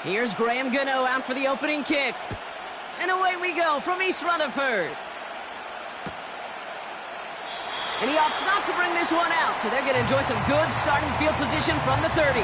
Here's Graham Gano out for the opening kick. And away we go from East Rutherford. And he opts not to bring this one out, so they're going to enjoy some good starting field position from the 30.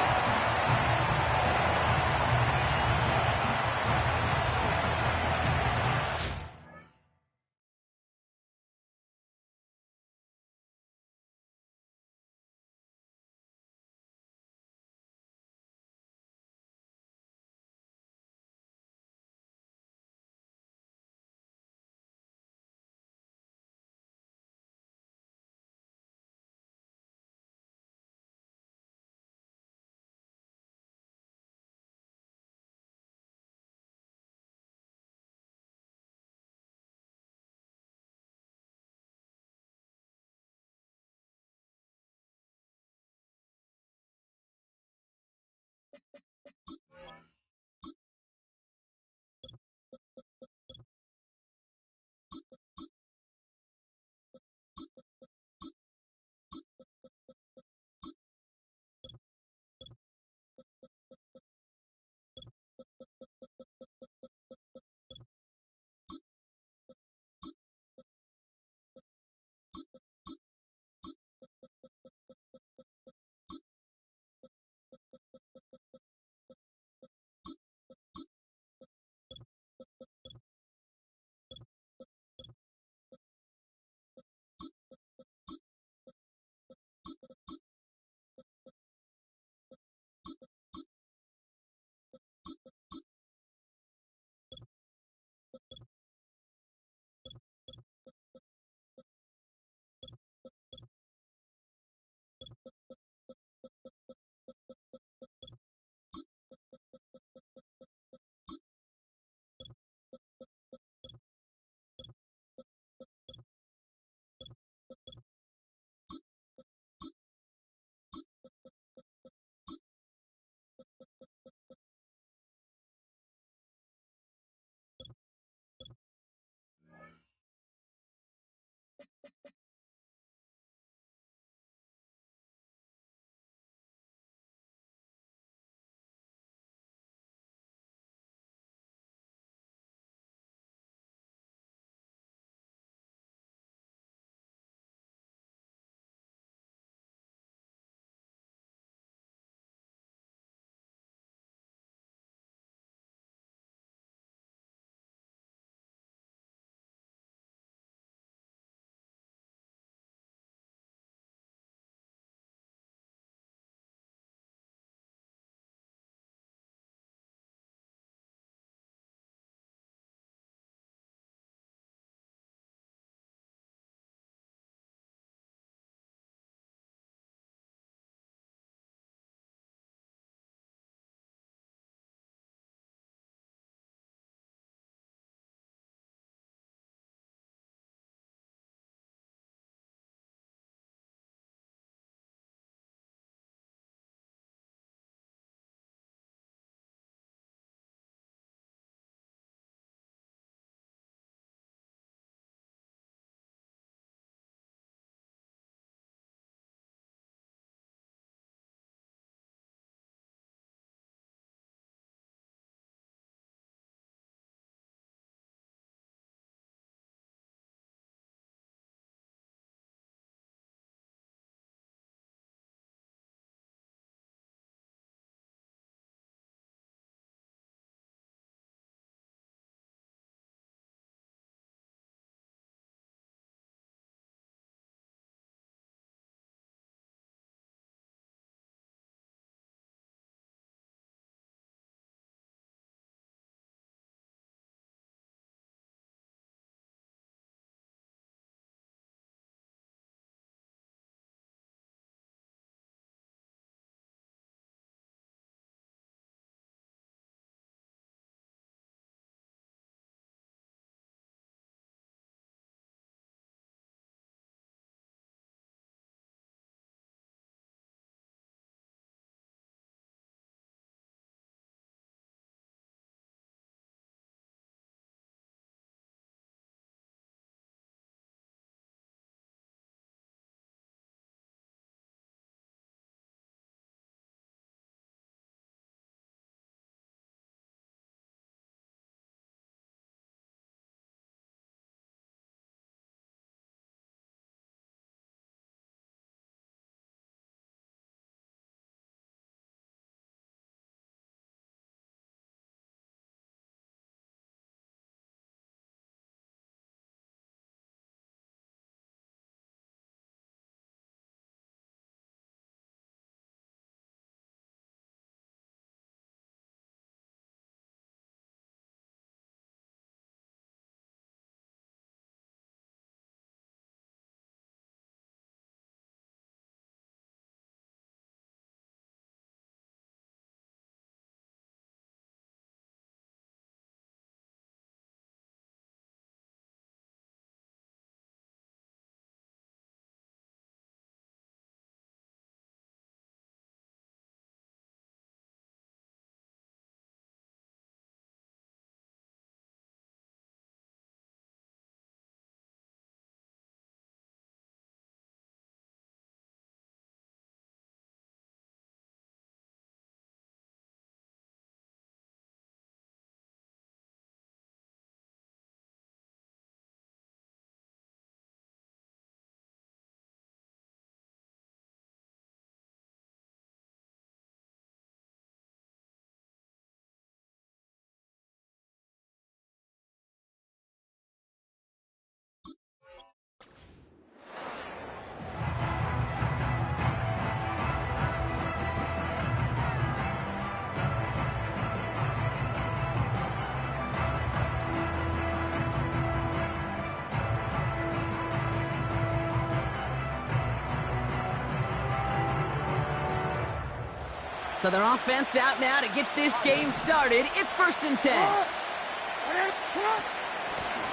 So their offense out now to get this game started. It's 1st and 10.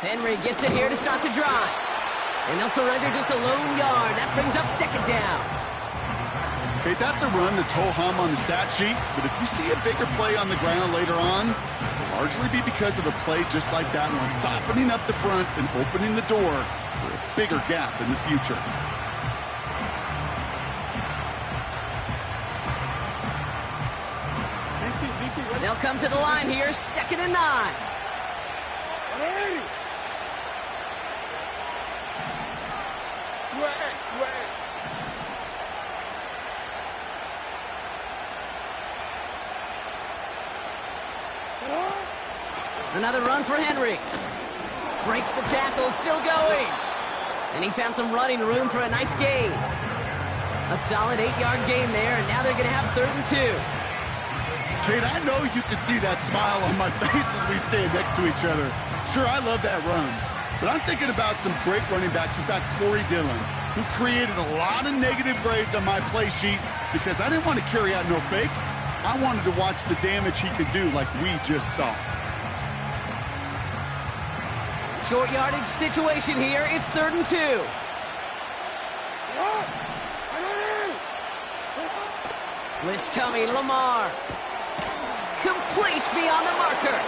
Henry gets it here to start the drive. And they'll surrender just a lone yard. That brings up 2nd down. Okay, that's a run that's ho-hum on the stat sheet, but if you see a bigger play on the ground later on, it'll largely be because of a play just like that one, softening up the front and opening the door for a bigger gap in the future. They'll come to the line here, 2nd and 9. Another run for Henry. Breaks the tackle, still going. And he found some running room for a nice gain. A solid 8-yard gain there, and now they're going to have 3rd and 2. Kate, I know you can see that smile on my face as we stand next to each other. Sure, I love that run. But I'm thinking about some great running backs. In fact, Corey Dillon, who created a lot of negative grades on my play sheet because I didn't want to carry out no fake. I wanted to watch the damage he could do like we just saw. Short yardage situation here. It's 3rd and 2. Blitz coming, Lamar. Complete beyond the marker.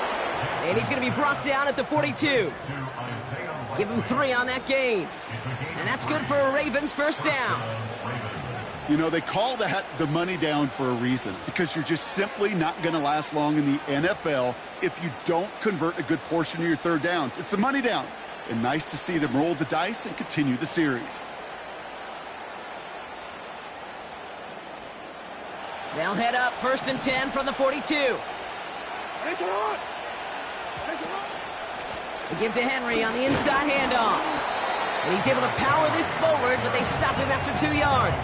And he's going to be brought down at the 42. Give him 3 on that gain. And that's good for a Ravens 1st down. You know, they call that the money down for a reason, because you're just simply not going to last long in the NFL if you don't convert a good portion of your 3rd downs. It's the money down. And nice to see them roll the dice and continue the series. They'll head up 1st and 10 from the 42. They give to Henry on the inside handoff. And he's able to power this forward, but they stop him after 2 yards.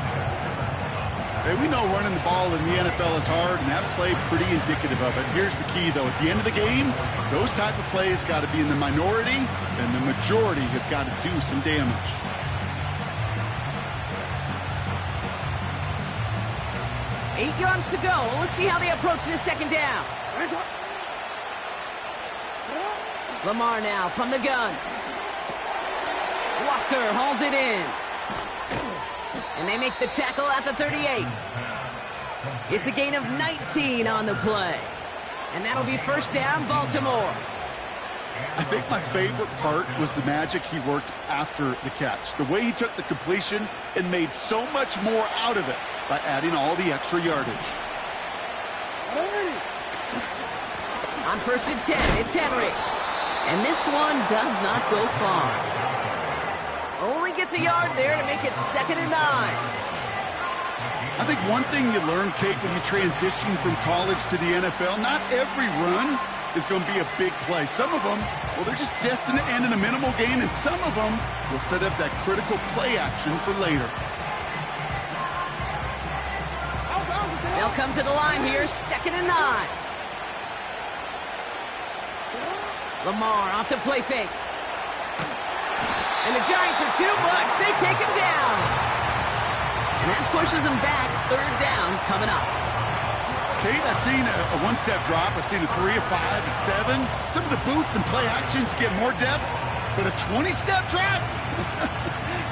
Hey, we know running the ball in the NFL is hard, and that play pretty indicative of it. Here's the key, though. At the end of the game, those type of plays got to be in the minority, and the majority have got to do some damage. Eight yards to go. Let's see how they approach this 2nd down. Lamar now from the gun. Walker hauls it in. And they make the tackle at the 38. It's a gain of 19 on the play. And that'll be 1st down, Baltimore. I think my favorite part was the magic he worked after the catch. The way he took the completion and made so much more out of it by adding all the extra yardage. On 1st and 10, it's Henry. And this one does not go far. Only gets a yard there to make it 2nd and 9. I think one thing you learn, Kate, when you transition from college to the NFL, not every run is going to be a big play. Some of them, well, they're just destined to end in a minimal gain, and some of them will set up that critical play action for later. They'll come to the line here, 2nd and 9. Lamar off the play fake. And the Giants are too much. They take him down. And that pushes them back. 3rd down coming up. Kate, I've seen a one-step drop. I've seen a 3, a 5, a 7. Some of the boots and play actions get more depth. But a 20-step drop?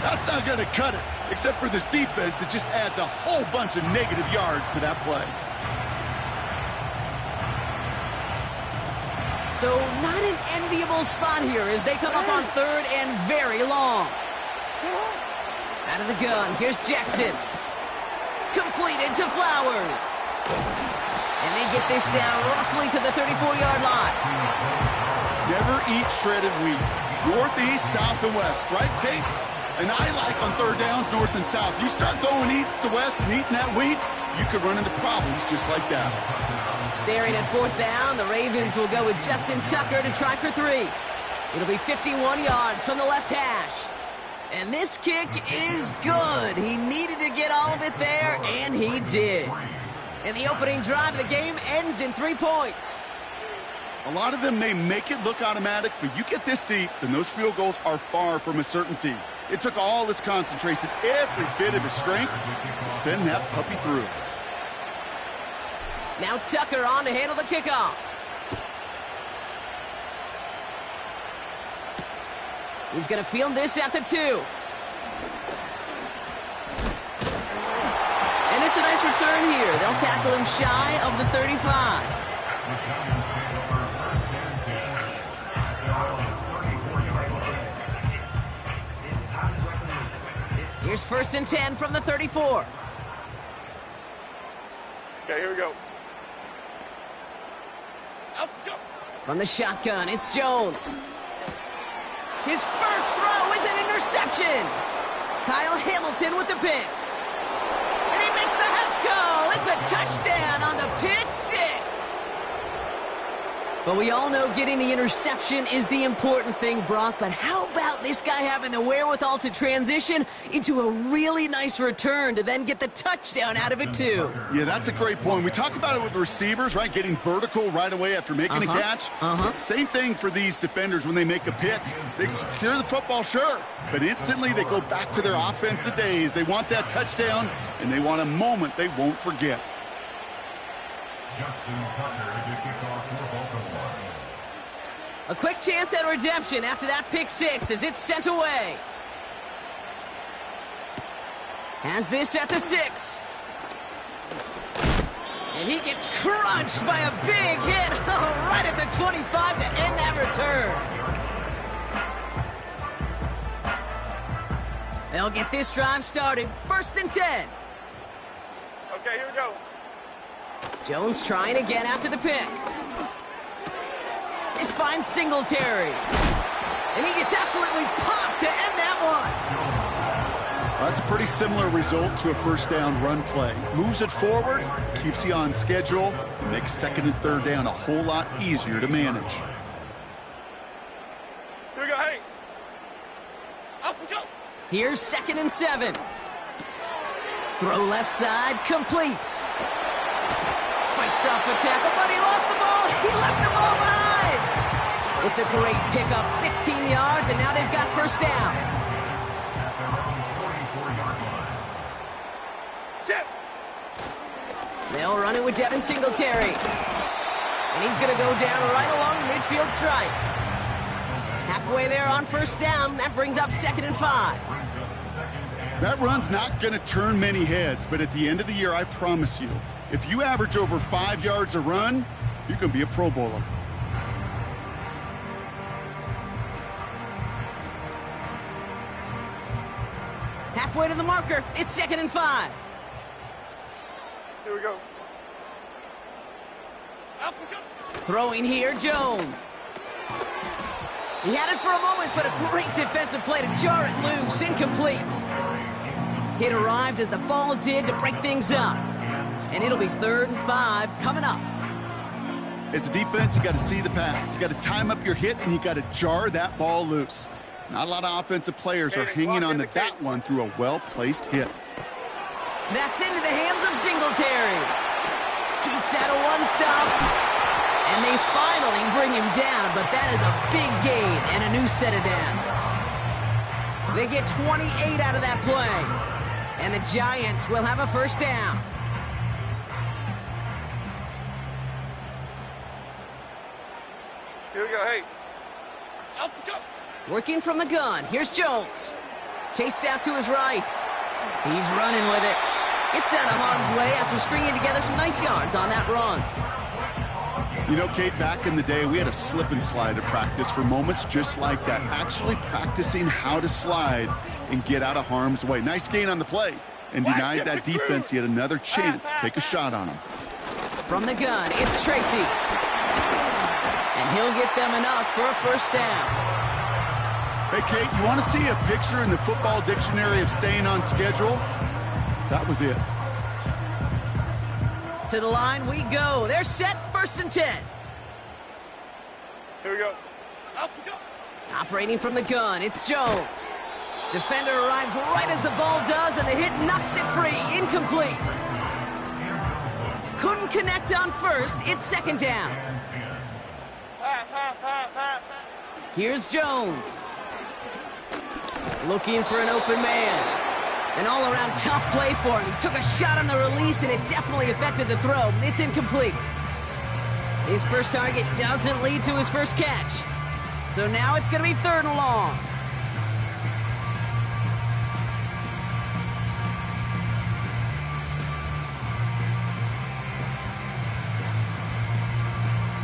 That's not going to cut it. Except for this defense, it just adds a whole bunch of negative yards to that play. So not an enviable spot here as they come up on 3rd and very long. Out of the gun, here's Jackson. Completed to Flowers. And they get this down roughly to the 34-yard line. Never eat shredded wheat. Northeast, south, and west, right, Kate? And I like on 3rd downs, north and south. You start going east to west and eating that wheat, you could run into problems just like that. Staring at 4th down, the Ravens will go with Justin Tucker to try for 3. It'll be 51 yards from the left hash. And this kick is good. He needed to get all of it there, and he did. And the opening drive of the game ends in 3 points. A lot of them may make it look automatic, but you get this deep, and those field goals are far from a certainty. It took all his concentration, every bit of his strength, to send that puppy through. Now Tucker on to handle the kickoff. He's going to field this at the 2. And it's a nice return here. They'll tackle him shy of the 35. Here's 1st and 10 from the 34. Okay, here we go. From the shotgun, it's Jones. His first throw is an interception. Kyle Hamilton with the pick. And he makes the Hets go. It's a touchdown on the pick 6. But we all know getting the interception is the important thing, Brock. But how about this guy having the wherewithal to transition into a really nice return to then get the touchdown out of it, too? Yeah, that's a great point. We talk about it with receivers, right? Getting vertical right away after making a catch. Same thing for these defenders when they make a pick. They secure the football, sure, but instantly they go back to their offensive days. They want that touchdown, and they want a moment they won't forget. A quick chance at redemption after that pick 6 as it's sent away. Has this at the 6. And he gets crunched by a big hit right at the 25 to end that return. They'll get this drive started. 1st and 10. Okay, here we go. Jones trying again after the pick. This finds Singletary. And he gets absolutely popped to end that one. That's a pretty similar result to a 1st down run play. Moves it forward, keeps you on schedule, makes 2nd and 3rd down a whole lot easier to manage. Here we go, hey. Up we go. Here's 2nd and 7. Throw left side, complete. Fights off a tackle, but he lost the ball. He left the ball behind. It's a great pickup, 16 yards, and now they've got 1st down. They'll run it with Devin Singletary. And he's going to go down right along the midfield stripe. Halfway there on 1st down. That brings up 2nd and 5. That run's not going to turn many heads, but at the end of the year, I promise you, if you average over 5 yards a run, you're going to be a Pro Bowler. Halfway to the marker. It's 2nd and 5. Here we go. Up we go. Throwing here, Jones. He had it for a moment, but a great defensive play to jar it loose. Incomplete. It arrived as the ball did to break things up. And it'll be 3rd and 5 coming up. As a defense, you got to see the pass. You got to time up your hit, and you got to jar that ball loose. Not a lot of offensive players are hanging on to that one through a well-placed hit. That's into the hands of Singletary. Dukes out a one-stop. And they finally bring him down, but that is a big gain and a new set of downs. They get 28 out of that play. And the Giants will have a 1st down. Here we go, hey. Up we go. Working from the gun. Here's Jones. Chased out to his right. He's running with it. It's out of harm's way after stringing together some nice yards on that run. You know, Kate, back in the day, we had a slip and slide at practice for moments just like that. Actually practicing how to slide and get out of harm's way. Nice gain on the play. And denied that defense yet another chance to take a shot on him. From the gun, it's Tracy. And he'll get them enough for a 1st down. Hey, Kate, you want to see a picture in the football dictionary of staying on schedule? That was it. To the line we go. They're set. 1st and 10. Here we go. Up we go. Operating from the gun, it's Jones. Defender arrives right as the ball does, and the hit knocks it free. Incomplete. Couldn't connect on 1st. It's 2nd down. Here's Jones. Looking for an open man. An all-around tough play for him. He took a shot on the release, and it definitely affected the throw. It's incomplete. His first target doesn't lead to his first catch. So now it's going to be 3rd and long.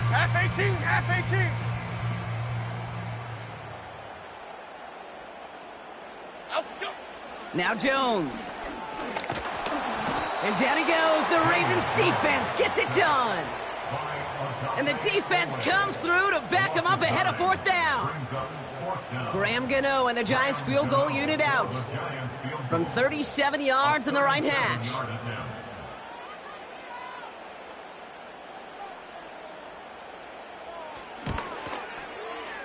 Half 18, half 18. Out, go. Now Jones. And down he goes. The Ravens defense gets it done. And the defense comes through to back him up ahead of 4th down. Graham Gano and the Giants field goal unit out from 37 yards in the right hash.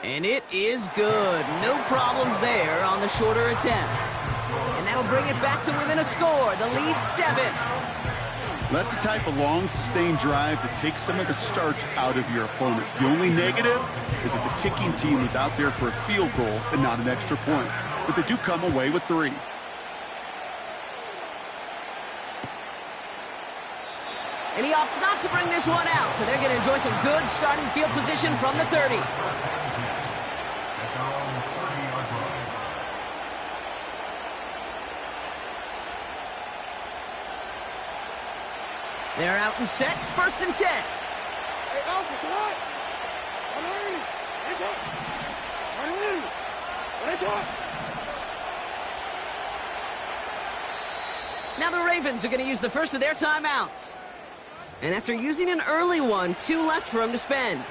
And it is good. No problems there on the shorter attempt. And that'll bring it back to within a score. The lead 7. That's the type of long, sustained drive that takes some of the starch out of your opponent. The only negative is that the kicking team is out there for a field goal and not an extra point. But they do come away with 3. And he opts not to bring this one out, so they're going to enjoy some good starting field position from the 30. They're out and set, 1st and 10. Hey, Alpha, it's what? It's up. Now the Ravens are going to use the first of their timeouts. And after using an early one, 2 left for him to spend.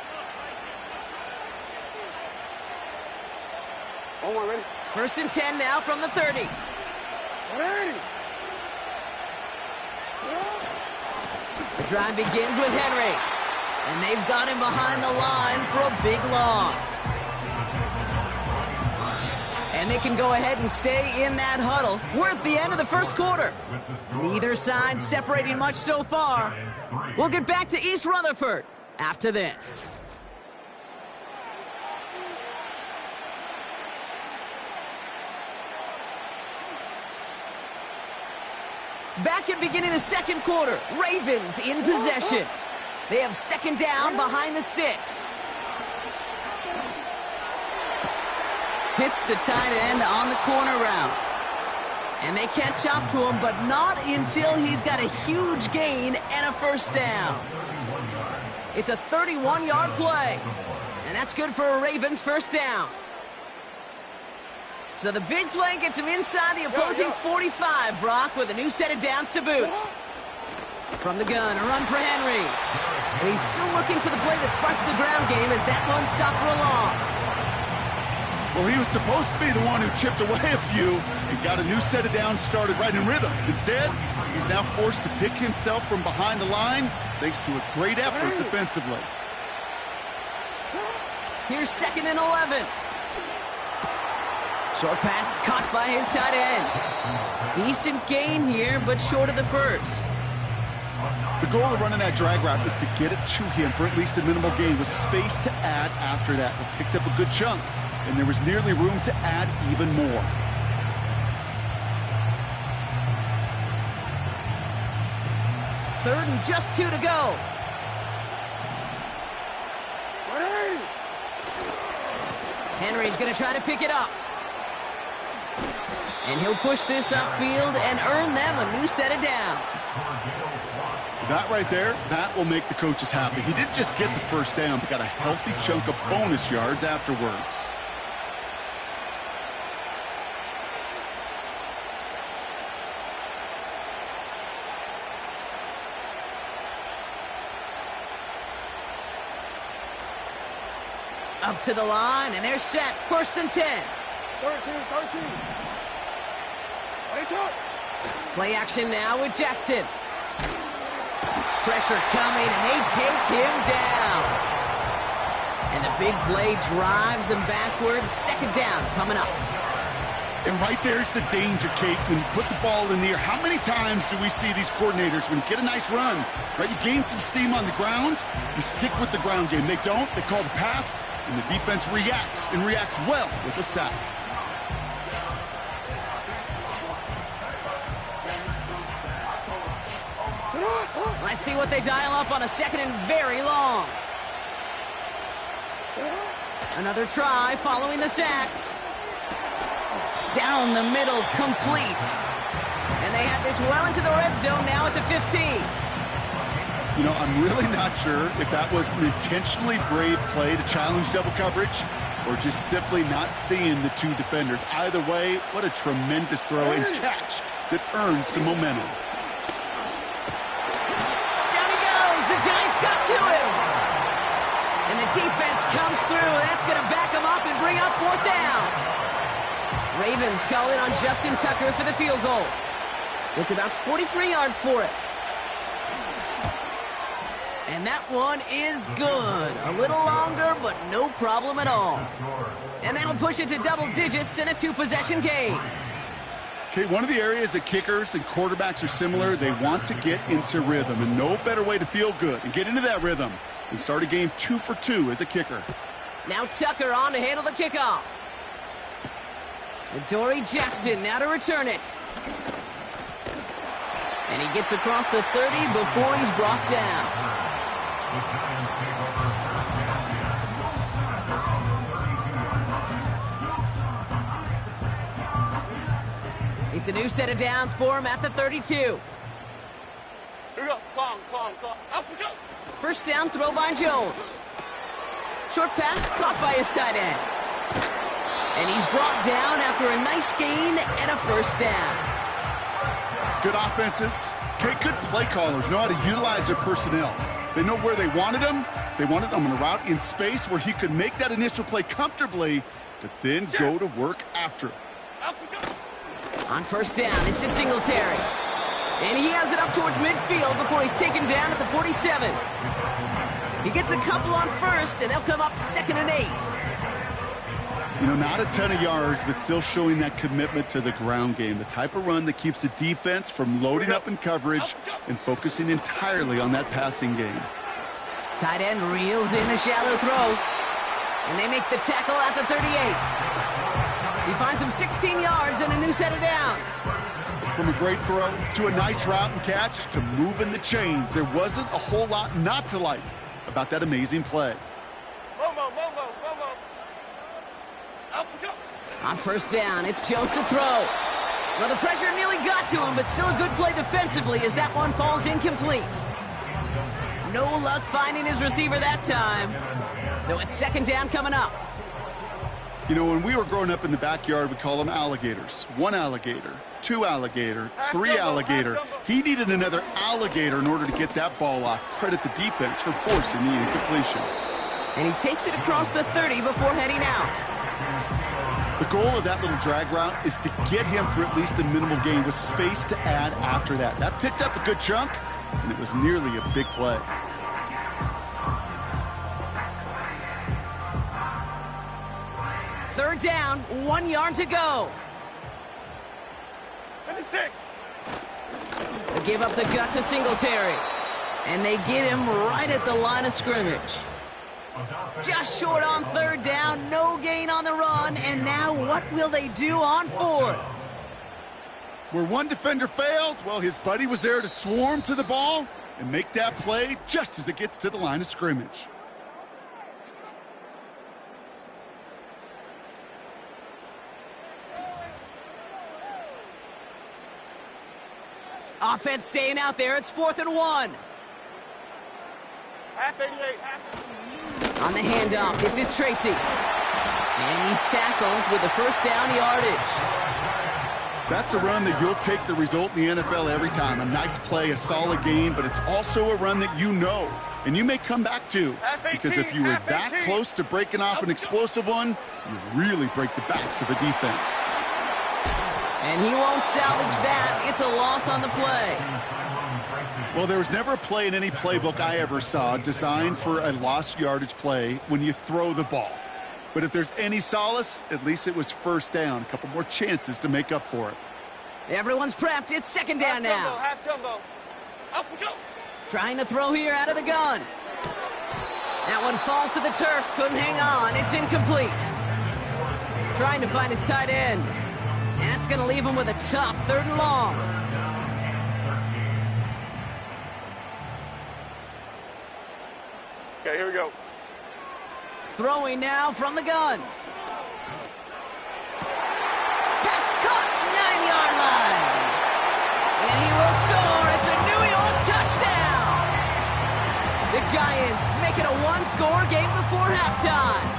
Oh, we're ready. 1st and 10 now from the 30. Ready. The drive begins with Henry. And they've got him behind the line for a big loss. And they can go ahead and stay in that huddle. We're at the end of the first quarter. Neither side separating much so far. We'll get back to East Rutherford after this. Back at beginning of the second quarter, Ravens in possession. They have 2nd down behind the sticks. Hits the tight end on the corner route. And they catch up to him, but not until he's got a huge gain and a 1st down. It's a 31-yard play. And that's good for a Ravens 1st down. So the big play gets him inside the opposing 45, Brock, with a new set of downs to boot. From the gun, a run for Henry. And he's still looking for the play that sparks the ground game as that one stopped for a loss. Well, he was supposed to be the one who chipped away a few and got a new set of downs started right in rhythm. Instead, he's now forced to pick himself from behind the line thanks to a great effort defensively. Here's 2nd and 11. Short pass caught by his tight end. Decent gain here, but short of the 1st. The goal of running that drag route is to get it to him for at least a minimal gain with space to add after that. He picked up a good chunk, and there was nearly room to add even more. Third and just 2 to go. Henry's going to try to pick it up. And he'll push this upfield and earn them a new set of downs. That right there, that will make the coaches happy. He didn't just get the 1st down, but got a healthy chunk of bonus yards afterwards. Up to the line, and they're set. 1st and 10. 13. Play action now with Jackson. Pressure coming, and they take him down. And the big play drives them backwards. 2nd down coming up. And right there's the danger, Kate, when you put the ball in the air. How many times do we see these coordinators, when you get a nice run, right, you gain some steam on the ground, you stick with the ground game. They don't, they call the pass, and the defense reacts, and reacts well with a sack. Let's see what they dial up on a second and very long. Another try following the sack. Down the middle, complete. And they have this well into the red zone now at the 15. You know, I'm really not sure if that was an intentionally brave play to challenge double coverage or just simply not seeing the two defenders. Either way, what a tremendous throw and catch that earns some momentum. Down he goes. The Giants got to him. And the defense comes through. That's going to back them up and bring up fourth down. Ravens call in on Justin Tucker for the field goal. It's about 43 yards for it. And that one is good. A little longer, but no problem at all. And that'll push it to double digits in a two-possession game. Okay, one of the areas that kickers and quarterbacks are similar, they want to get into rhythm. And no better way to feel good and get into that rhythm and start a game 2 for 2 as a kicker. Now Tucker on to handle the kickoff. Adoree Jackson now to return it. And he gets across the 30 before he's brought down. It's a new set of downs for him at the 32. Here we go. Calm. Up we go. First down throw by Jones. Short pass caught by his tight end. And he's brought down after a nice gain and a first down. Good offenses. Okay, good play callers know how to utilize their personnel. They know where they wanted him. They wanted him on a route in space where he could make that initial play comfortably, but then go to work after it. Up we go. On first down, it's just Singletary. And he has it up towards midfield before he's taken down at the 47. He gets a couple on first, and they'll come up 2nd and 8. You know, not a ton of yards, but still showing that commitment to the ground game. The type of run that keeps the defense from loading up in coverage and focusing entirely on that passing game. Tight end reels in the shallow throw. And they make the tackle at the 38. He finds him 16 yards and a new set of downs. From a great throw to a nice route and catch to moving the chains, there wasn't a whole lot not to like about that amazing play. Momo. Up we go. On first down, it's Jones to throw. Well, the pressure nearly got to him, but still a good play defensively as that one falls incomplete. No luck finding his receiver that time. So it's 2nd down coming up. You know, when we were growing up in the backyard, we call them alligators. 1 alligator, 2 alligator, 3 alligator. He needed another alligator in order to get that ball off. Credit the defense for forcing the incompletion. And he takes it across the 30 before heading out. The goal of that little drag route is to get him for at least a minimal gain with space to add after that. That picked up a good chunk, and it was nearly a big play. Third down, 1 yard to go. 56. They give up the gut to Singletary. And they get him right at the line of scrimmage. Just short on third down, no gain on the run, and now what will they do on 4th? Where one defender failed, well, his buddy was there to swarm to the ball and make that play just as it gets to the line of scrimmage. Offense staying out there, it's 4th and 1. Half 88. On the handoff, this is Tracy. And he's tackled with the first down yardage. That's a run that you'll take the result in the NFL every time. A nice play, a solid game, but it's also a run that you know and you may come back to. Because if you were that close to breaking off an explosive one, you really break the backs of a defense. And he won't salvage that. It's a loss on the play. Well, there was never a play in any playbook I ever saw designed for a lost yardage play when you throw the ball. But if there's any solace, at least it was first down. A couple more chances to make up for it. Everyone's prepped. It's 2nd down now. Half jumbo. Up we go. Trying to throw here out of the gun. That one falls to the turf. Couldn't hang on. It's incomplete. Trying to find his tight end. And that's going to leave him with a tough 3rd and long. here we go. Throwing now from the gun. Pass caught, 9-yard line. And he will score. It's a New York touchdown. The Giants make it a one-score game before halftime.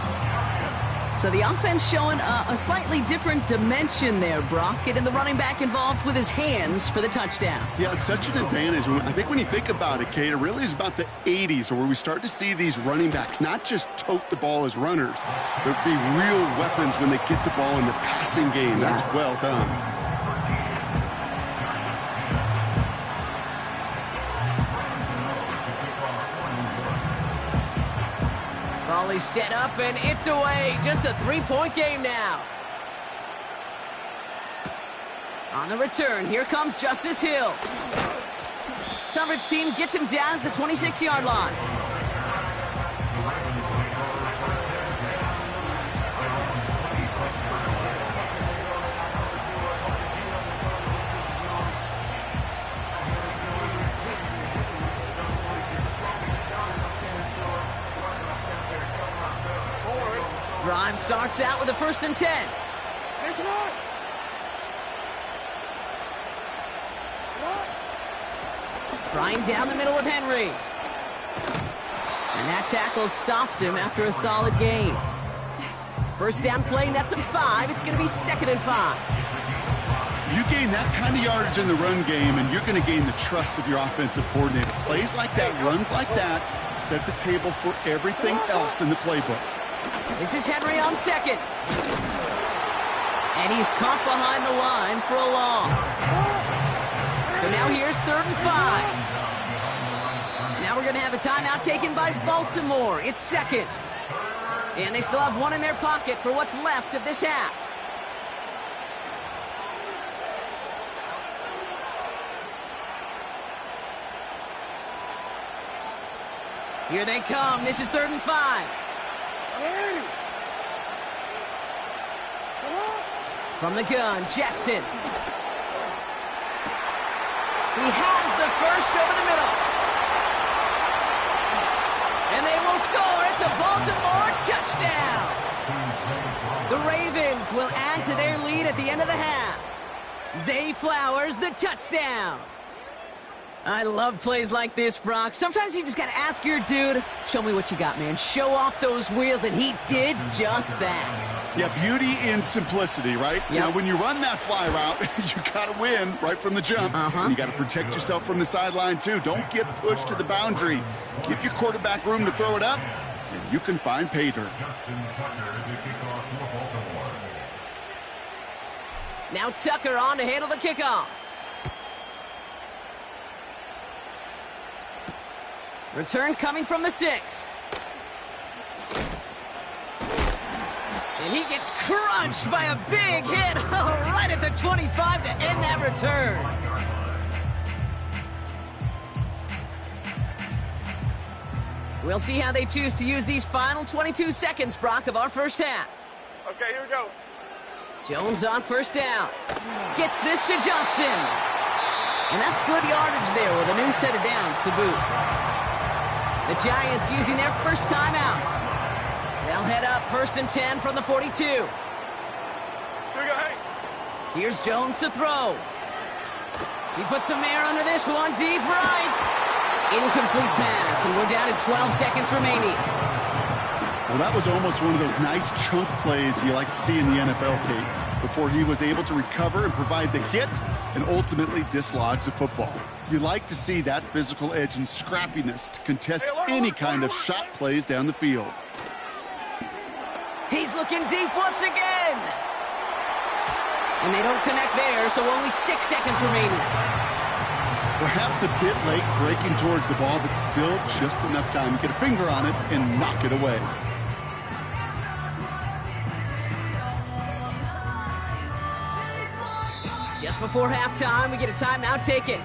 So the offense showing a slightly different dimension there, Brock, getting the running back involved with his hands for the touchdout. Yeah, such an advantage. I think when you think about it, Kate, it really is about the 80s where we start to see these running backs not just tote the ball as runners, but be real weapons when they get the ball in the passing game. Yeah. That's well done. Volley set up, and it's away. Just a three-point game now. On the return, here comes Justice Hill. Coverage team gets him down at the 26-yard line. Drive starts out with a 1st and 10. Flying down the middle with Henry. And that tackle stops him after a solid gain. First down play, nets him 5. It's going to be 2nd and 5. You gain that kind of yardage in the run game, and you're going to gain the trust of your offensive coordinator. Plays like that, runs like that, set the table for everything else in the playbook. This is Henry on 2nd. And he's caught behind the line for a loss. So now here's 3rd and 5. Now we're going to have a timeout taken by Baltimore. It's 2nd. And they still have one in their pocket for what's left of this half. Here they come. This is 3rd and 5. From the gun, Jackson. He has the first over the middle. And they will score. It's a Baltimore touchdown. The Ravens will add to their lead at the end of the half. Zay Flowers, the touchdown. I love plays like this, Brock. Sometimes you just got to ask your dude, show me what you got, man. Show off those wheels, and he did just that. Yeah, beauty in simplicity, right? Yep. Now, when you run that fly route, you got to win right from the jump. And you got to protect yourself from the sideline, too. Don't get pushed to the boundary. Give your quarterback room to throw it up, and you can find pay dirt. Now Tucker on to handle the kickoff. Return coming from the 6. And he gets crunched by a big hit right at the 25 to end that return. We'll see how they choose to use these final 22 seconds, Brock, of our first half. Okay, here we go. Jones on 1st down. Gets this to Johnson. And that's good yardage there with a new set of downs to boot. The Giants using their first timeout. They'll head up 1st and 10 from the 42. Here we go, hey. Here's Jones to throw. He puts some air under this one, deep right. Incomplete pass, and we're down to 12 seconds remaining. Well, that was almost one of those nice chunk plays you like to see in the NFL, Kate, before he was able to recover and provide the hit and ultimately dislodge the football. You like to see that physical edge and scrappiness to contest any kind of shot plays down the field. He's looking deep once again. And they don't connect there, so only 6 seconds remaining. Perhaps a bit late breaking towards the ball, but still just enough time to get a finger on it and knock it away. Just before halftime, we get a timeout taken.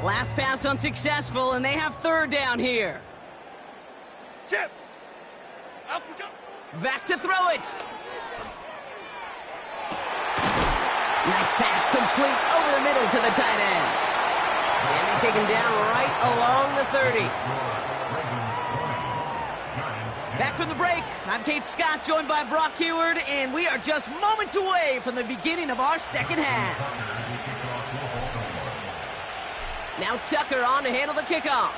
Last pass unsuccessful, and they have third down here. Chip. Up we go. Back to throw it. Nice pass complete over the middle to the tight end. And they take him down right along the 30. Back from the break, I'm Kate Scott, joined by Brock Heward, and we are just moments away from the beginning of our second half. Now Tucker on to handle the kickoff.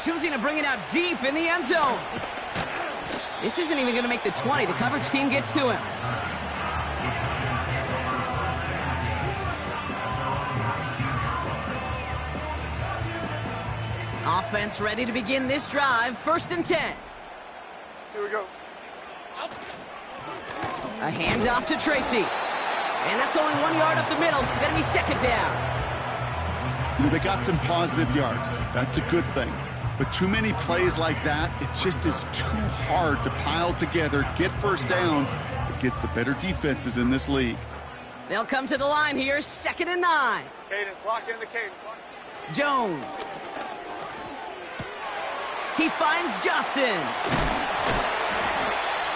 Choosing to bring it out deep in the end zone. This isn't even going to make the 20. The coverage team gets to him. Offense ready to begin this drive. 1st and 10. Here we go. Up. A handoff to Tracy. And that's only 1 yard up the middle. Gonna be 2nd down. You know, they got some positive yards. That's a good thing. But too many plays like that, it just is too hard to pile together, get first downs against the better defenses in this league. They'll come to the line here. 2nd and 9. Cadence, lock in the cadence. Jones. He finds Johnson.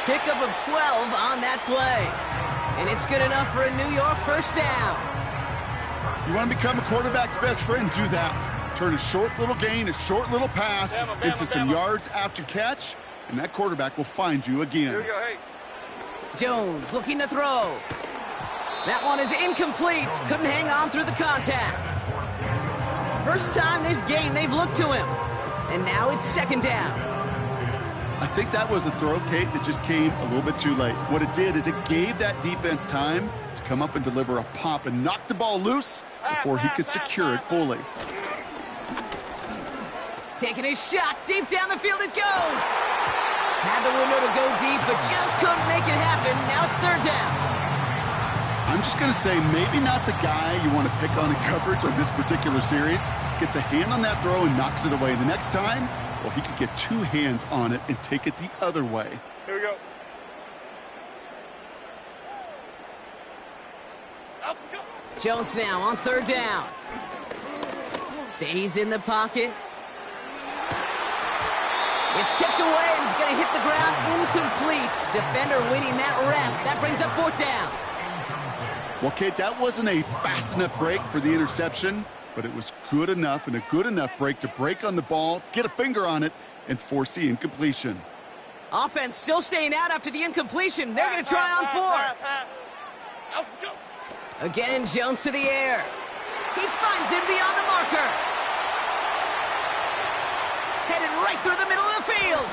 Pickup of 12 on that play. And it's good enough for a New York 1st down. You want to become a quarterback's best friend, do that. Turn a short little gain, a short little pass into some yards after catch, and that quarterback will find you again. Here we go, hey. Jones looking to throw. That one is incomplete. Couldn't hang on through the contact. First time this game they've looked to him. And now it's 2nd down. I think that was a throw, Kate, that just came a little bit too late. What it did is it gave that defense time to come up and deliver a pop and knock the ball loose before he could secure it fully. Taking his shot, deep down the field it goes. Had the window to go deep, but just couldn't make it happen. Now it's 3rd down. I'm just going to say maybe not the guy you want to pick on in coverage on this particular series. Gets a hand on that throw and knocks it away. The next time, well, he could get 2 hands on it and take it the other way. Here we go. Up we go. Jones now on 3rd down. Stays in the pocket. It's tipped away and he's going to hit the ground incomplete. Defender winning that rep. That brings up 4th down. Well, Kate, that wasn't a fast enough break for the interception, but it was good enough and a good enough break to break on the ball, get a finger on it, and force the incompletion. Offense still staying out after the incompletion. They're going to try on 4th. Up we go. Again, Jones to the air. He finds him beyond the marker. Headed right through the middle of the field.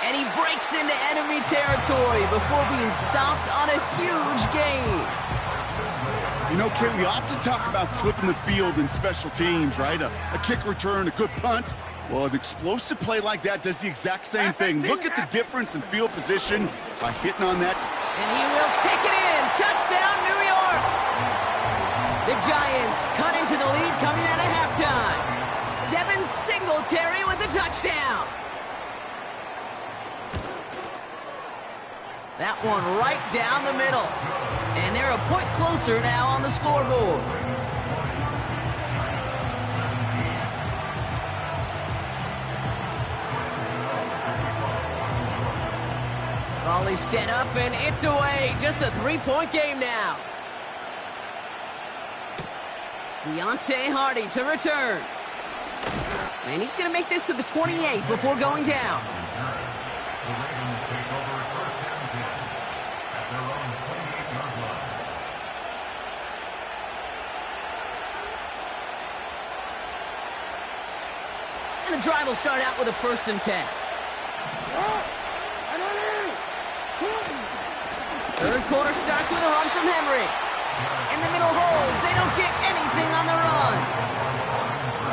And he breaks into enemy territory before being stopped on a huge gain. You know, Kate, we often talk about flipping the field in special teams, right? A kick return, a good punt. Well, an explosive play like that does the exact same thing. Look at the difference in field position by hitting on that. And he will take it in. Touchdown, New York. The Giants cut into the lead coming out of halftime. Devin Singletary with the touchdown. That one right down the middle. And they're a point closer now on the scoreboard. Ball is set up and it's away. Just a 3-point game now. Deontay Hardy to return. And he's going to make this to the 28 before going down. And the drive will start out with a 1st and 10. Third quarter starts with a run from Henry. In the middle holds. They don't get anything on the run.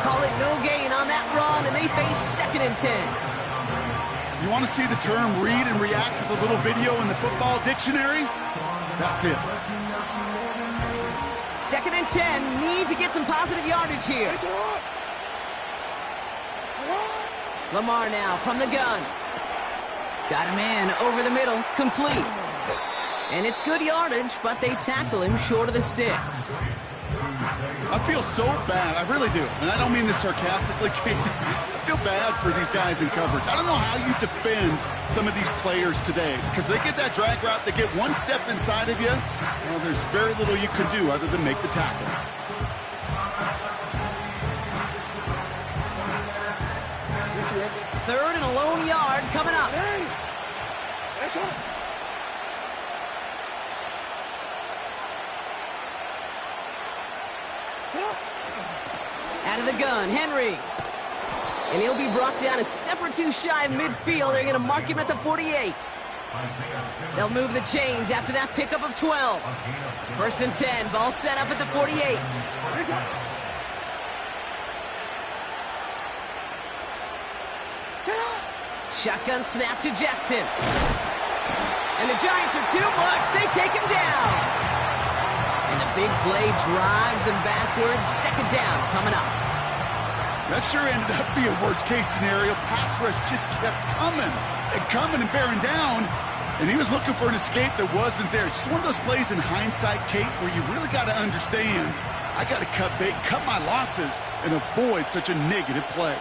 Call it no gain on that run, and they face 2nd and 10. You want to see the term read and react with a little video in the football dictionary? That's it. 2nd and 10. Need to get some positive yardage here. Lamar now from the gun. Got a man over the middle. Complete. And it's good yardage, but they tackle him short of the sticks. I feel so bad. I really do. And I don't mean this sarcastically, Kate. I feel bad for these guys in coverage. I don't know how you defend some of these players today because they get that drag route, they get one step inside of you. Well, there's very little you can do other than make the tackle. Third and a lone yard coming up. That's all. Out of the gun, Henry. And he'll be brought down a step or two shy of midfield. They're going to mark him at the 48. They'll move the chains after that pickup of 12. First and 10, ball set up at the 48. Shotgun snap to Jackson. And the Giants are too much. They take him down. And the big play drives them backwards. Second down coming up. That sure ended up being a worst-case scenario. Pass rush just kept coming and bearing down. And he was looking for an escape that wasn't there. It's just one of those plays in hindsight, Kate, where you really got to understand, I got to cut bait, cut my losses, and avoid such a negative play.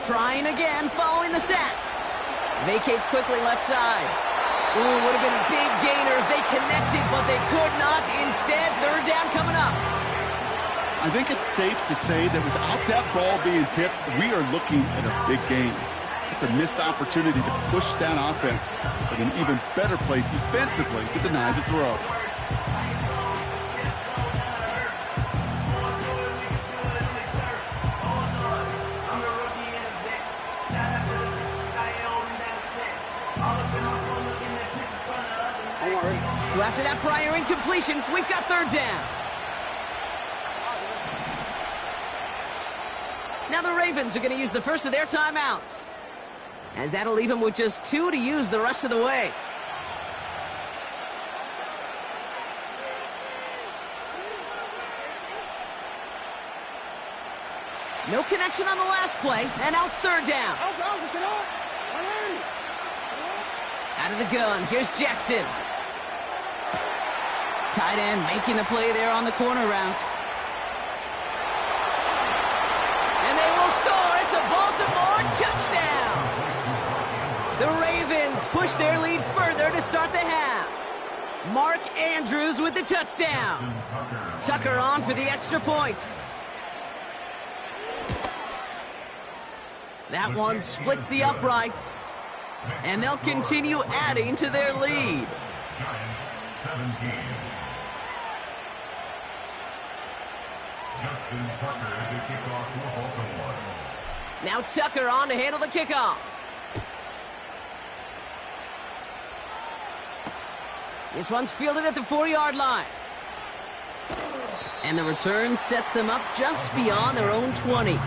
Trying again following the sack. Vacates quickly left side. Ooh, would have been a big gainer if they connected, but they could not. Instead, third down coming up. I think it's safe to say that without that ball being tipped, we are looking at a big game. It's a missed opportunity to push that offense, but an even better play defensively to deny the throw. So after that prior incompletion, we've got third down. Now the Ravens are going to use the first of their timeouts, as that'll leave them with just 2 to use the rest of the way. No connection on the last play, and now it's third down. Out of the gun, here's Jackson. Tight end making the play there on the corner route. And they will score. It's a Baltimore touchdown. The Ravens push their lead further to start the half. Mark Andrews with the touchdown. Tucker on for the extra point. That one splits the uprights. And they'll continue adding to their lead. Now Tucker on to handle the kickoff. This one's fielded at the 4-yard line. And the return sets them up just beyond their own 20.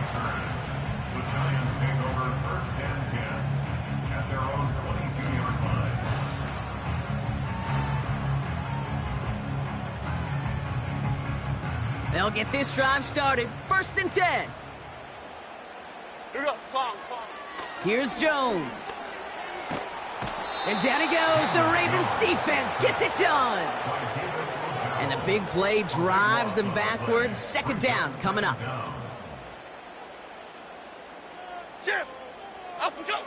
They'll get this drive started. First and 10. Here we go. Come on. Here's Jones. And down he goes. The Ravens defense gets it done. And the big play drives them backwards. Second down coming up. Jim, up and go.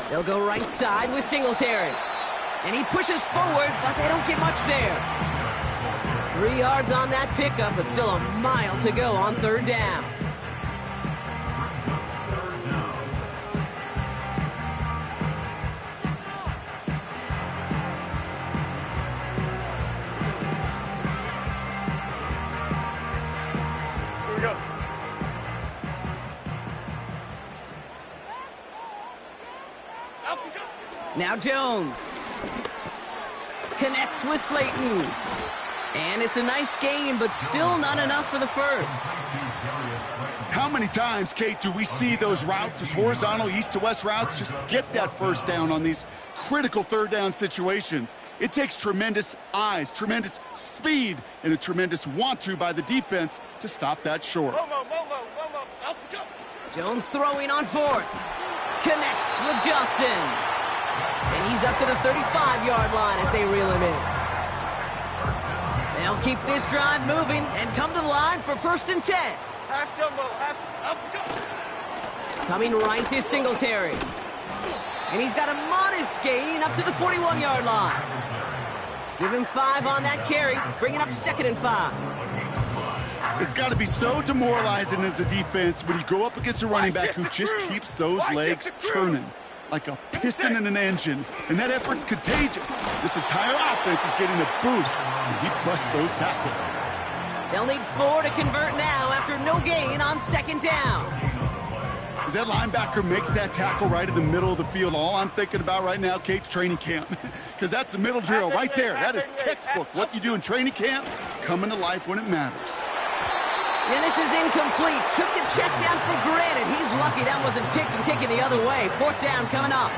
They'll go right side with Singletary. And he pushes forward, but they don't get much there. 3 yards on that pickup, but still a mile to go on third down. Here we go. Up and go. Now Jones. Connects with Slayton. And it's a nice game, but still not enough for the first. How many times, Kate, do we see those routes, those horizontal east-to-west routes, just get that first down on these critical third down situations? It takes tremendous eyes, tremendous speed, and a tremendous want-to by the defense to stop that short. Momo. Up and go. Jones throwing on fourth. Connects with Johnson. And He's up to the 35-yard line as they reel him in. They'll keep this drive moving and come to the line for 1st and 10. Half jumbo, up, go. Coming right to Singletary. And he's got a modest gain up to the 41-yard line. Give him 5 on that carry, bringing up 2nd and 5. It's got to be so demoralizing as a defense when you go up against a running back who just keeps those legs churning like a piston in an engine. And that effort's contagious. This entire offense is getting a boost, and he busts those tackles. They'll need 4 to convert now after no gain on 2nd down. As that linebacker makes that tackle right in the middle of the field, all I'm thinking about right now, Kate's training camp. Because that's the middle drill right there. That is textbook. What you do in training camp, coming to life when it matters. And this is incomplete. Took the check down for granted. He's lucky that wasn't picked and taken the other way. 4th down coming up.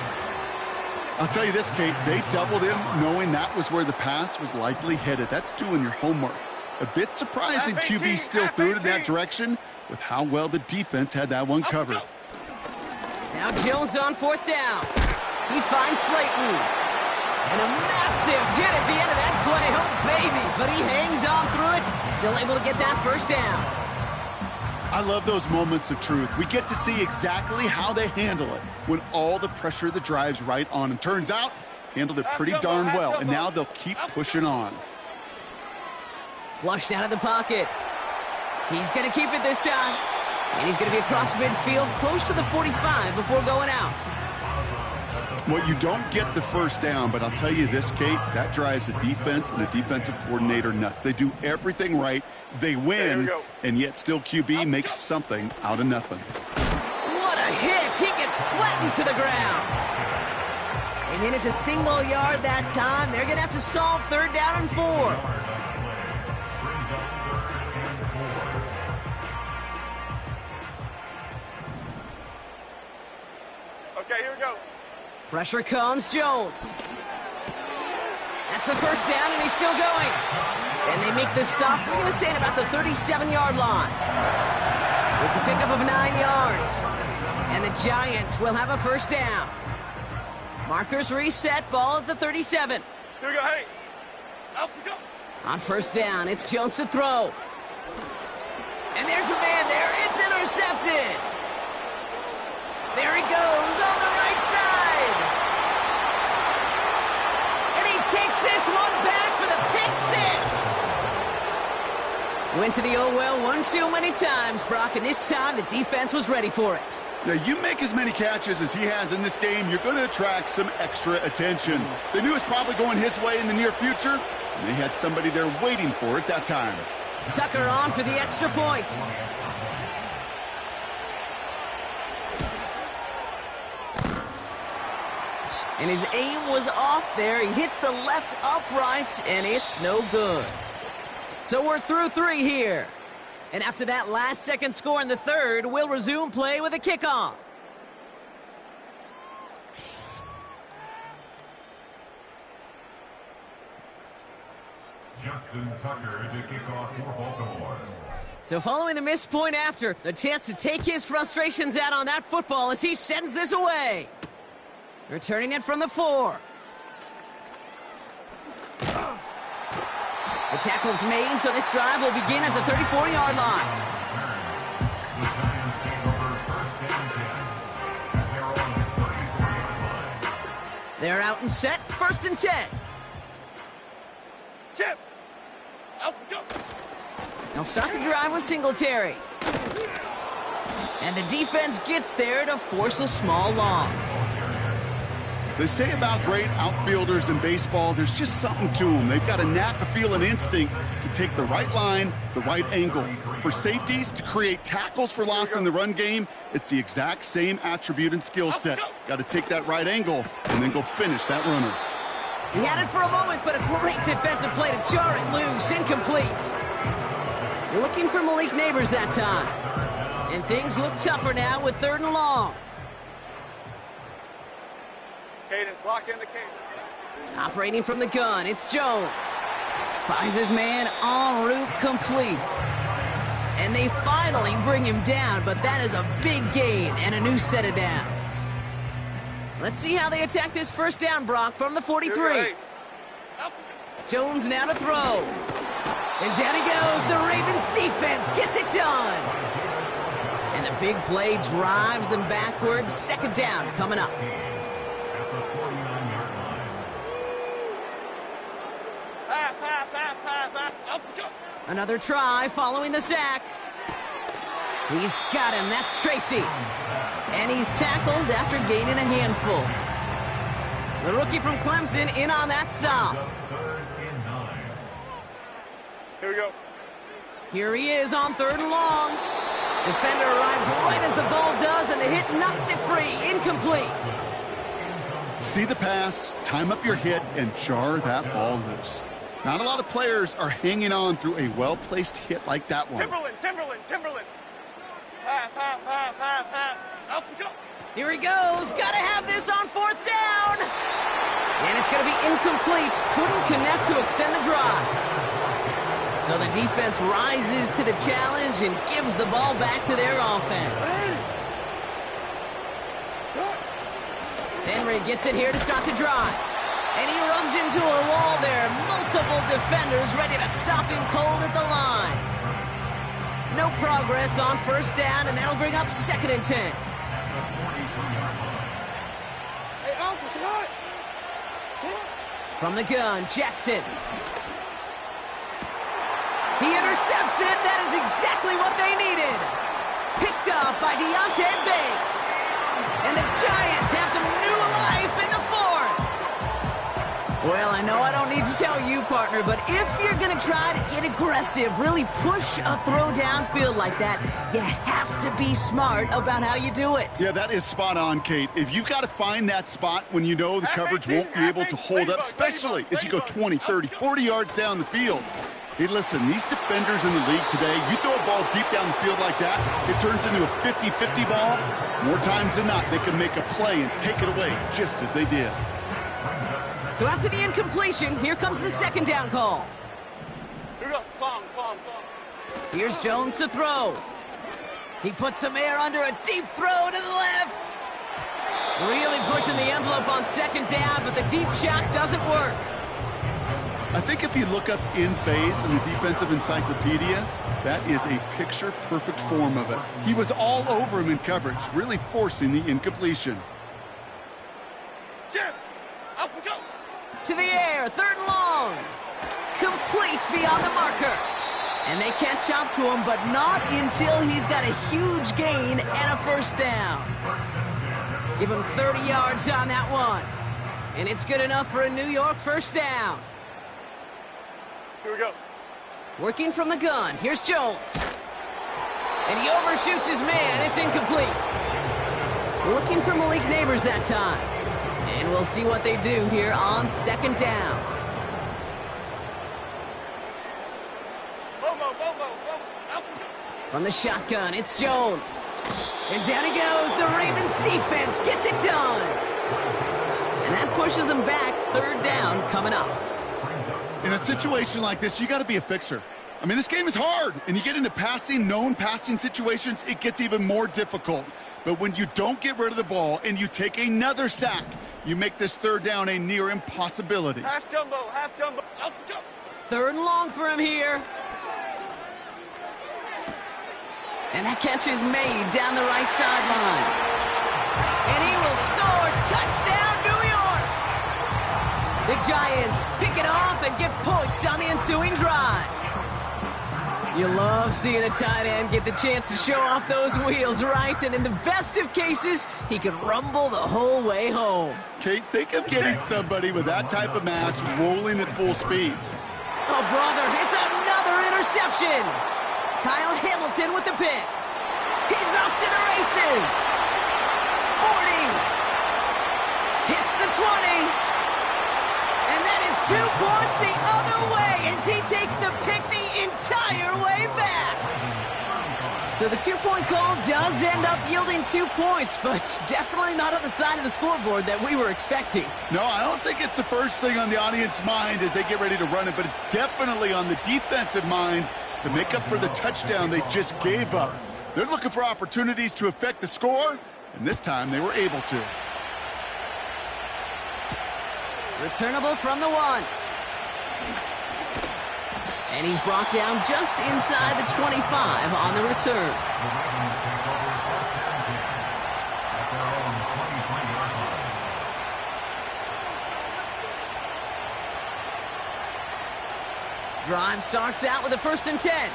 I'll tell you this, Kate. They doubled him knowing that was where the pass was likely headed. That's doing your homework. A bit surprising QB still threw it in that direction with how well the defense had that one covered. Now Jones on 4th down. He finds Slayton. And a massive hit at the end of that play. Oh, baby. But he hangs on through it. Still able to get that 1st down. I love those moments of truth. We get to see exactly how they handle it when all the pressure of the drive's right on them. Turns out, handled it pretty darn well. And now they'll keep pushing on. Flushed out of the pocket. He's going to keep it this time. And he's going to be across midfield, close to the 45 before going out. Well, you don't get the 1st down, but I'll tell you this, Kate, that drives the defense and the defensive coordinator nuts. They do everything right. They win, and yet still QB makes something out of nothing. What a hit. He gets flattened to the ground. They made it to single yard that time. They're going to have to solve 3rd down and 4. Okay, here we go. Pressure comes, Jones. That's the 1st down, and he's still going. And they make the stop, we're going to say, at about the 37-yard line. It's a pickup of 9 yards. And the Giants will have a 1st down. Markers reset, ball at the 37. Here we go, hey. Up we go. On 1st down, it's Jones to throw. And there's a man there. It's intercepted. There he goes on the right side. And he takes this one back for the pick 6. Went to the oh well one too many times, Brock, and this time the defense was ready for it. Now, you make as many catches as he has in this game, you're going to attract some extra attention. They knew it was probably going his way in the near future, and they had somebody there waiting for it that time. Tucker on for the extra point. And his aim was off there. He hits the left upright, and it's no good. So we're through 3 here. And after that last-second score in the 3rd, we'll resume play with a kickoff. Justin Tucker to kick off for Baltimore. So following the missed point after, a chance to take his frustrations out on that football as he sends this away. Returning it from the 4. The tackle's made, so this drive will begin at the 34-yard line. The Giants take over 1st and 10. They're on the 34-yard line. They're out and set, 1st and 10. Chip. Up we go. They'll start the drive with Singletary. And the defense gets there to force a small loss. They say about great outfielders in baseball, there's just something to them. They've got a knack, a feel, an instinct to take the right line, the right angle. For safeties, to create tackles for loss in the run game, it's the exact same attribute and skill set. Got to take that right angle and then go finish that runner. He had it for a moment, but a great defensive play to jar it loose. Incomplete. Looking for Malik Neighbors that time. And things look tougher now with 3rd and long. Cadence, lock in the cadence. Operating from the gun, it's Jones. Finds his man en route complete. And they finally bring him down, but that is a big gain and a new set of downs. Let's see how they attack this first down, Brock, from the 43. Jones now to throw. And down he goes. The Ravens defense gets it done. And the big play drives them backwards. Second down coming up. Another try following the sack. He's got him. That's Tracy. And he's tackled after gaining a handful. The rookie from Clemson in on that stop. Here we go. Here he is on 3rd and long. Defender arrives right as the ball does, and the hit knocks it free. Incomplete. See the pass, time up your hit, and jar that ball loose. Not a lot of players are hanging on through a well-placed hit like that one. Timberland. Half. Up we go. Here he goes. Got to have this on 4th down. And it's going to be incomplete. Couldn't connect to extend the drive. So the defense rises to the challenge and gives the ball back to their offense. Henry gets it here to start the drive. And he runs into a wall there. Multiple defenders ready to stop him cold at the line. No progress on 1st down, and that'll bring up 2nd and 10. From the gun, Jackson. He intercepts it. That is exactly what they needed. Picked up by Deontay Banks. And the Giants have some new life in the 4th. Well, I know I don't need to tell you, partner, but if you're going to try to get aggressive, really push a throw downfield like that, you have to be smart about how you do it. Yeah, that is spot on, Kate. If you've got to find that spot when you know the coverage won't be able to hold up, especially as you go 20, 30, 40 yards down the field. Hey, listen, these defenders in the league today, you throw a ball deep down the field like that, it turns into a 50-50 ball. More times than not, they can make a play and take it away just as they did. So after the incompletion, here comes the 2nd down call. Here we go. Calm. Here's Jones to throw. He puts some air under a deep throw to the left. Really pushing the envelope on 2nd down, but the deep shot doesn't work. I think if you look up in phase in the defensive encyclopedia, that is a picture-perfect form of it. He was all over him in coverage, really forcing the incompletion. Jim, up we go. To the air, 3rd and long. Complete beyond the marker. And they catch up to him, but not until he's got a huge gain and a 1st down. Give him 30 yards on that one. And it's good enough for a New York 1st down. Here we go. Working from the gun, here's Jones. And he overshoots his man, it's incomplete. Looking for Malik Neighbors that time. And we'll see what they do here on 2nd down. From the shotgun, it's Jones. And down he goes. The Ravens defense gets it done. And that pushes them back. 3rd down coming up. In a situation like this, you got to be a fixer. I mean, this game is hard, and you get into known passing situations, it gets even more difficult. But when you don't get rid of the ball and you take another sack, you make this 3rd down a near impossibility. Half jumbo. Up we go. 3rd and long for him here. And that catch is made down the right sideline. And he will score. Touchdown, New York. The Giants pick it off and get points on the ensuing drive. You love seeing a tight end get the chance to show off those wheels, right? And in the best of cases, he can rumble the whole way home. Kate, think of getting somebody with that type of mass rolling at full speed. Oh, brother, it's another interception. Kyle Hamilton with the pick. He's off to the races. 40. Hits the 20. And that is 2 points the other way as he takes the pick the entire way back. So the 2-point call does end up yielding 2 points, but definitely not on the side of the scoreboard that we were expecting. No, I don't think it's the first thing on the audience's mind as they get ready to run it, but it's definitely on the defensive mind to make up for the touchdown they just gave up. They're looking for opportunities to affect the score, and this time they were able to. Returnable from the 1. And he's brought down just inside the 25 on the return. The Ravens take over first and 10 at their own 23-yard line. Drive starts out with a 1st and 10.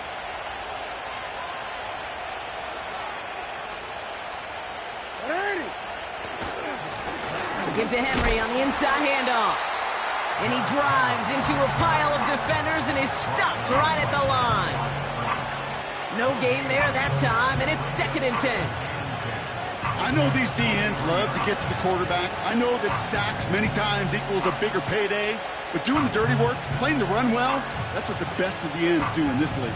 Give to Henry on the inside handoff. And he drives into a pile of defenders and is stopped right at the line. No gain there that time, and it's 2nd and 10. I know these DNs love to get to the quarterback. I know that sacks many times equals a bigger payday. But doing the dirty work, playing to run well, that's what the best of the ends do in this league.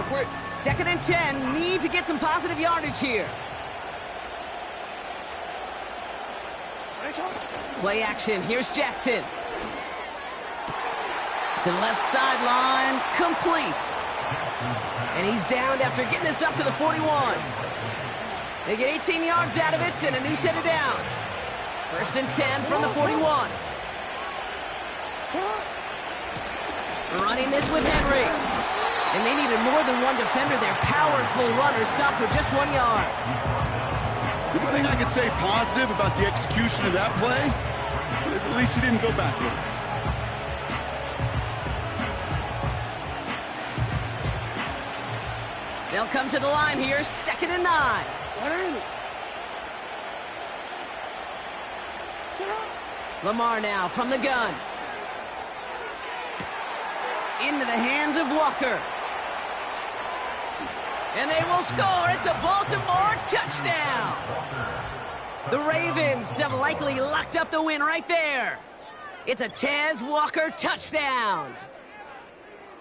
Quick. 2nd and 10. Need to get some positive yardage here. Play action. Here's Jackson. To the left sideline. Complete. And he's downed after getting this up to the 41. They get 18 yards out of it and a new set of downs. 1st and 10 from the 41. Running this with Henry. And they needed more than one defender. Their powerful runner stopped for just 1 yard. The one thing I could say positive about the execution of that play is at least he didn't go backwards. They'll come to the line here, 2nd and 9. Lamar now from the gun. Into the hands of Walker. And they will score. It's a Baltimore touchdown. The Ravens have likely locked up the win right there. It's a Tez Walker touchdown.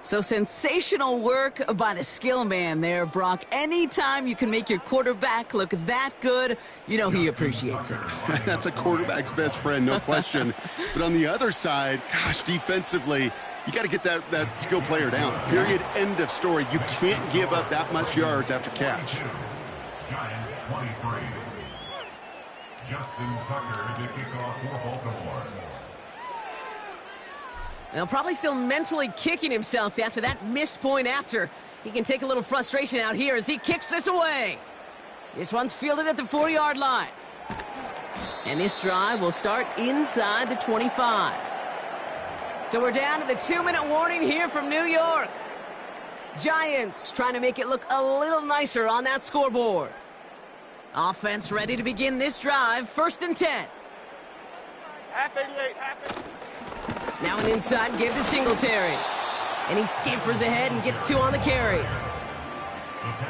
So sensational work by the skill man there, Brock. Anytime you can make your quarterback look that good, you know he appreciates it. That's a quarterback's best friend, no question. But on the other side, gosh, defensively, you got to get that skill player down. Period. End of story. You can't give up that much yards after catch. Giants 23. Justin Tucker to kick off for Baltimore. Now, probably still mentally kicking himself after that missed point after. He can take a little frustration out here as he kicks this away. This one's fielded at the 4-yard line. And this drive will start inside the 25. So we're down to the 2-minute warning here from New York. Giants trying to make it look a little nicer on that scoreboard. Offense ready to begin this drive. 1st and 10. Half 88, half 88. Now an inside give to Singletary. And he scampers ahead and gets 2 on the carry.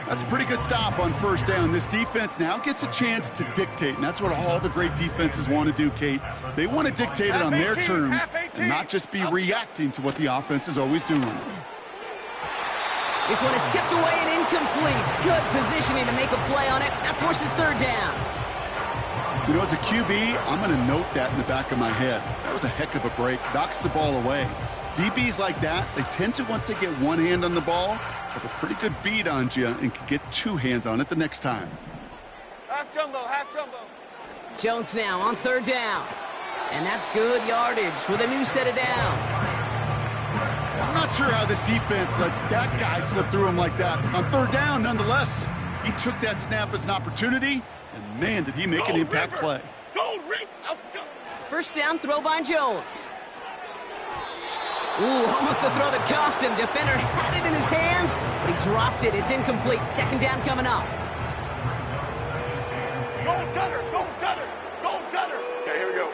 That's a pretty good stop on 1st down. This defense now gets a chance to dictate, and that's what all the great defenses want to do, Kate. They want to dictate it on their terms and not just be reacting to what the offense is always doing. This one is tipped away and incomplete. Good positioning to make a play on it. That forces 3rd down. You know, as a QB, I'm going to note that in the back of my head. That was a heck of a break. Knocks the ball away. DBs like that, they tend to, once they get one hand on the ball, have a pretty good beat on you and can get 2 hands on it the next time. Half jumbo, half jumbo. Jones now on 3rd down. And that's good yardage with a new set of downs. I'm not sure how this defense let that guy slip through him like that. On 3rd down, nonetheless, he took that snap as an opportunity, and man, did he make an impact play. Go, Rick. 1st down throw by Jones. Ooh, almost a throw that cost him. Defender had it in his hands, but he dropped it. It's incomplete. 2nd down coming up. Go, Cutter. Go, Cutter. Go, Cutter. Okay, here we go.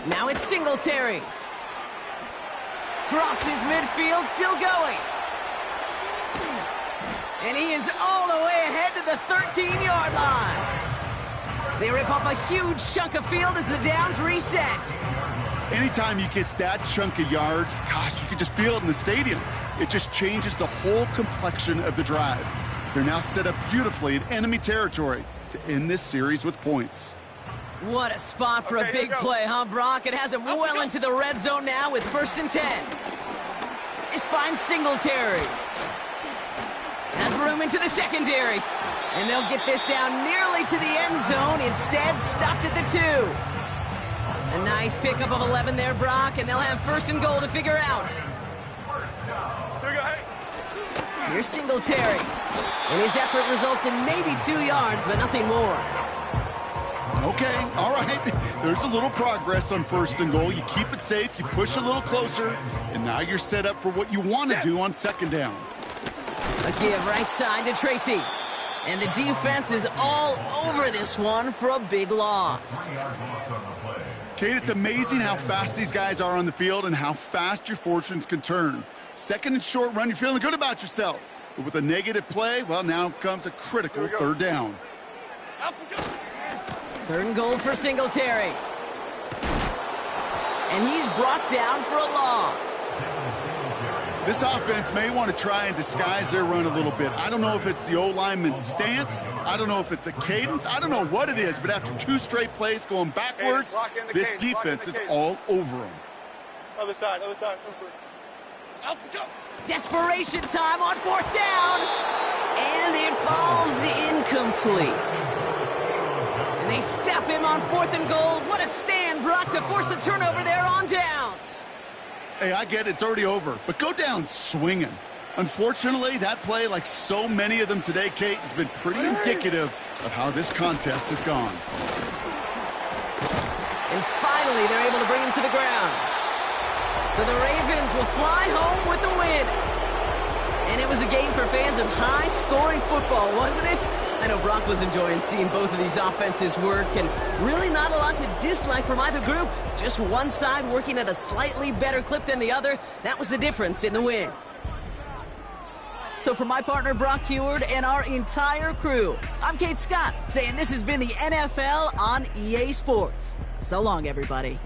Now it's Singletary. Crosses midfield, still going. And he is all the way ahead to the 13-yard line. They rip off a huge chunk of field as the downs reset. Anytime you get that chunk of yards, gosh, you can just feel it in the stadium. It just changes the whole complexion of the drive. They're now set up beautifully in enemy territory to end this series with points. What a spot for a big play, huh, Brock? It has him well into the red zone now with 1st and 10. This finds Singletary. Has room into the secondary. And they'll get this down nearly to the end zone. Instead, stopped at the 2. A nice pickup of 11 there, Brock, and they'll have 1st and goal to figure out. Here we go, hey. Here's Singletary. And his effort results in maybe 2 yards, but nothing more. Okay, all right. There's a little progress on 1st and goal. You keep it safe, you push a little closer, and now you're set up for what you want to do on 2nd down. A give right side to Tracy. And the defense is all over this one for a big loss. Kate, it's amazing how fast these guys are on the field and how fast your fortunes can turn. 2nd and short run, you're feeling good about yourself. But with a negative play, well, now comes a critical 3rd down. 3rd and goal for Singletary. And he's brought down for a loss. This offense may want to try and disguise their run a little bit. I don't know if it's the O-lineman's stance. I don't know if it's a cadence. I don't know what it is, but after 2 straight plays going backwards, this defense is all over them. Other side, other side. Desperation time on 4th down. And it falls incomplete. And they step him on 4th and goal. What a stand, Brock, to force the turnover there on downs. Hey, I get it, it's already over, but go down swinging. Unfortunately, that play, like so many of them today, Kate, has been pretty indicative of how this contest has gone. And finally, they're able to bring him to the ground. So the Ravens will fly home with the win. And it was a game for fans of high-scoring football, wasn't it? I know Brock was enjoying seeing both of these offenses work, and really not a lot to dislike from either group. Just one side working at a slightly better clip than the other. That was the difference in the win. So for my partner, Brock Huard, and our entire crew, I'm Kate Scott, saying this has been the NFL on EA Sports. So long, everybody.